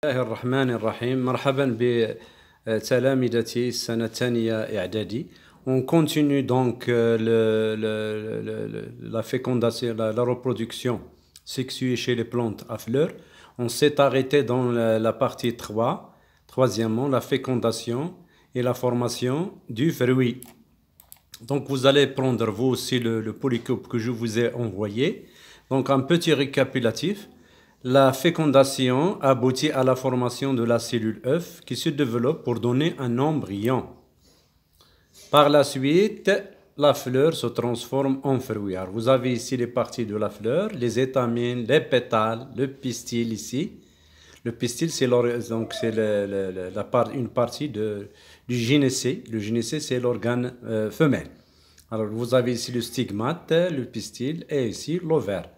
الله الرحمن الرحيم. مرحبا بتلامذتي السنة الثانية إعدادي. On continue donc la fécondation, la reproduction sexuée chez les plantes à fleurs. On s'est arrêté dans la partie 3. Troisièmement, la fécondation et la formation du fruit. Donc vous allez prendre vous aussi le polycope que je vous ai envoyé. Donc un petit récapitulatif. La fécondation aboutit à la formation de la cellule œuf qui se développe pour donner un embryon. Par la suite, la fleur se transforme en fruit. Alors, vous avez ici les parties de la fleur, les étamines, les pétales, le pistil ici. Le pistil, c'est une partie du gynécée. Le gynécée, c'est l'organe femelle. Alors, vous avez ici le stigmate, le pistil et ici l'ovaire.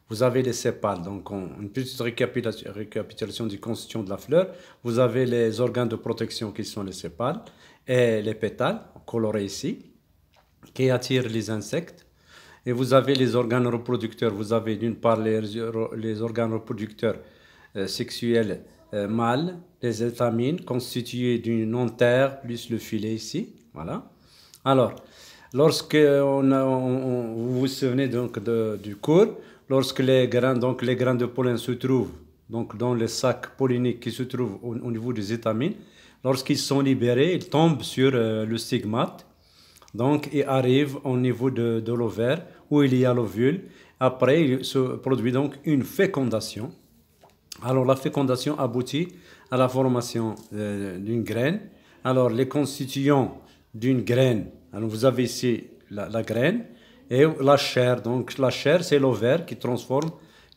Vous avez les sépales, donc une petite récapitulation du constitution de la fleur. Vous avez les organes de protection qui sont les sépales et les pétales, colorés ici, qui attirent les insectes. Et vous avez les organes reproducteurs. Vous avez d'une part les organes reproducteurs sexuels mâles, les étamines constituées d'une antère plus le filet ici. Voilà. Alors, lorsque vous vous souvenez donc du cours, lorsque les grains de pollen se trouvent donc dans le sac pollinique qui se trouve au niveau des étamines, lorsqu'ils sont libérés, ils tombent sur le stigmate, donc ils arrivent au niveau de l'ovaire où il y a l'ovule. Après, il se produit donc une fécondation. Alors la fécondation aboutit à la formation d'une graine. Alors les constituants d'une graine, alors vous avez ici la graine et la chair. Donc la chair, c'est l'ovaire qui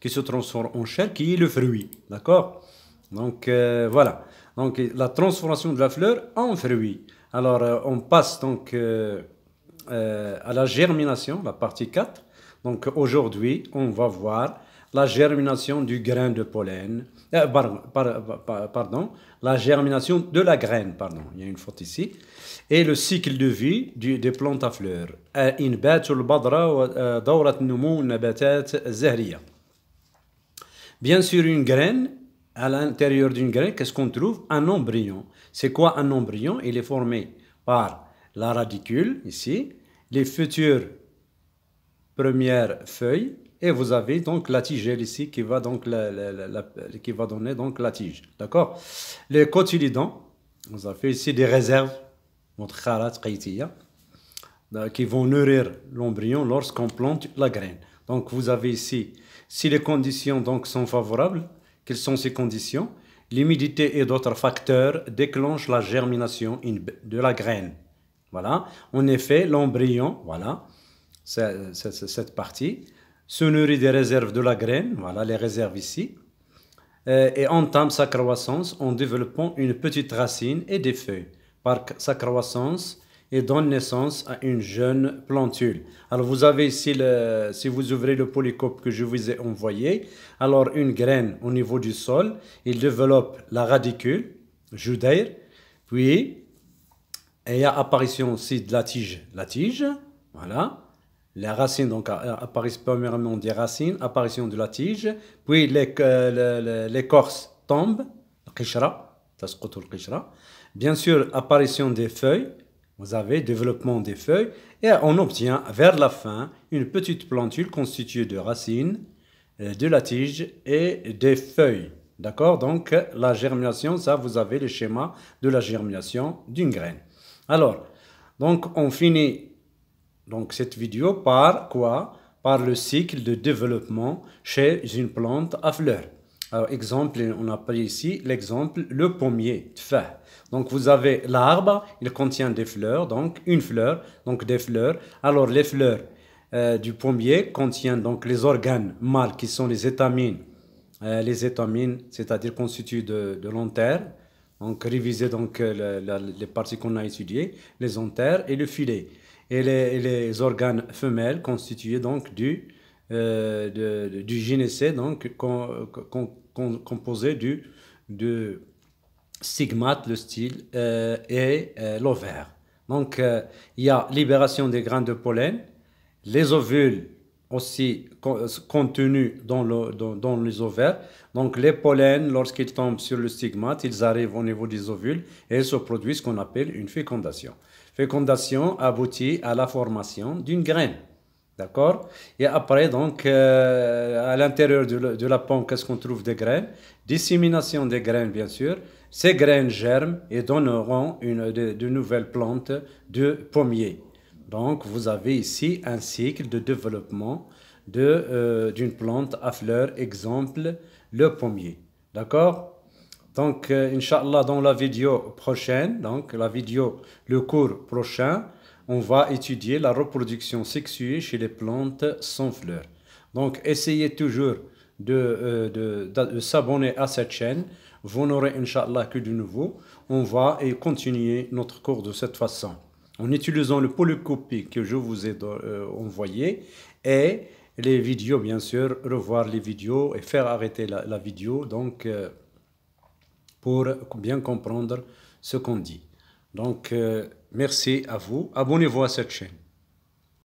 se transforme en chair, qui est le fruit. D'accord? Donc voilà. Donc la transformation de la fleur en fruit. Alors on passe donc à la germination, la partie 4. Donc aujourd'hui, on va voir la germination du grain de pollen. Pardon, la germination de la graine, pardon, il y a une faute ici. Et le cycle de vie des plantes à fleurs. Bien sûr, une graine, à l'intérieur d'une graine, qu'est-ce qu'on trouve? Un embryon. C'est quoi un embryon? Il est formé par la radicule, ici, les futures premières feuilles, et vous avez donc la tigelle ici qui va donc qui va donner donc la tige. D'accord? Les cotylédons, vous avez ici des réserves qui vont nourrir l'embryon lorsqu'on plante la graine. Donc vous avez ici, si les conditions donc sont favorables, quelles sont ces conditions? L'humidité et d'autres facteurs déclenchent la germination de la graine. Voilà. En effet, l'embryon, voilà, cette partie, se nourrit des réserves de la graine, voilà les réserves ici, et entame sa croissance en développant une petite racine et des feuilles. Par sa croissance, et donne naissance à une jeune plantule. Alors vous avez ici, si vous ouvrez le polycope que je vous ai envoyé, alors une graine au niveau du sol, il développe la radicule, judaïr, puis il y a apparition aussi de la tige, voilà. Les racines, donc apparaissent premièrement des racines, apparition de la tige, puis l'écorce tombe, bien sûr apparition des feuilles, vous avez développement des feuilles, et on obtient vers la fin une petite plantule constituée de racines, de la tige et des feuilles. D'accord? Donc la germination, ça vous avez le schéma de la germination d'une graine. Alors, donc on finit donc cette vidéo par quoi? Par le cycle de développement chez une plante à fleurs. Alors, exemple, on a pris ici l'exemple, le pommier, tfah. Donc, vous avez l'arbre, il contient des fleurs, donc une fleur, donc des fleurs. Alors, les fleurs du pommier contiennent donc les organes mâles qui sont les étamines. Les étamines, c'est-à-dire constituées de l'antère. Donc, réviser donc les parties qu'on a étudiées, les antères et le filet. Et les organes femelles constitués donc du gynécée, donc composé du stigmate, le style et l'ovaire. Donc il y a libération des grains de pollen, les ovules aussi contenus dans les ovaires. Donc les pollens, lorsqu'ils tombent sur le stigmate, ils arrivent au niveau des ovules et se produisent ce qu'on appelle une fécondation. Fécondation aboutit à la formation d'une graine. D'accord? Et après, donc, à l'intérieur de la pomme, qu'est-ce qu'on trouve des graines? Dissémination des graines, bien sûr. Ces graines germent et donneront de nouvelles plantes de pommiers. Donc, vous avez ici un cycle de développement d'une plante à fleurs, exemple, le pommier. D'accord? Donc, Inch'Allah, dans la vidéo prochaine, donc le cours prochain, on va étudier la reproduction sexuée chez les plantes sans fleurs. Donc, essayez toujours de s'abonner à cette chaîne. Vous n'aurez, Inch'Allah, que du nouveau. On va continuer notre cours de cette façon, en utilisant le polycopie que je vous ai envoyé et les vidéos, bien sûr, revoir les vidéos et faire arrêter la vidéo. Donc, pour bien comprendre ce qu'on dit. Donc, merci à vous. Abonnez-vous à cette chaîne.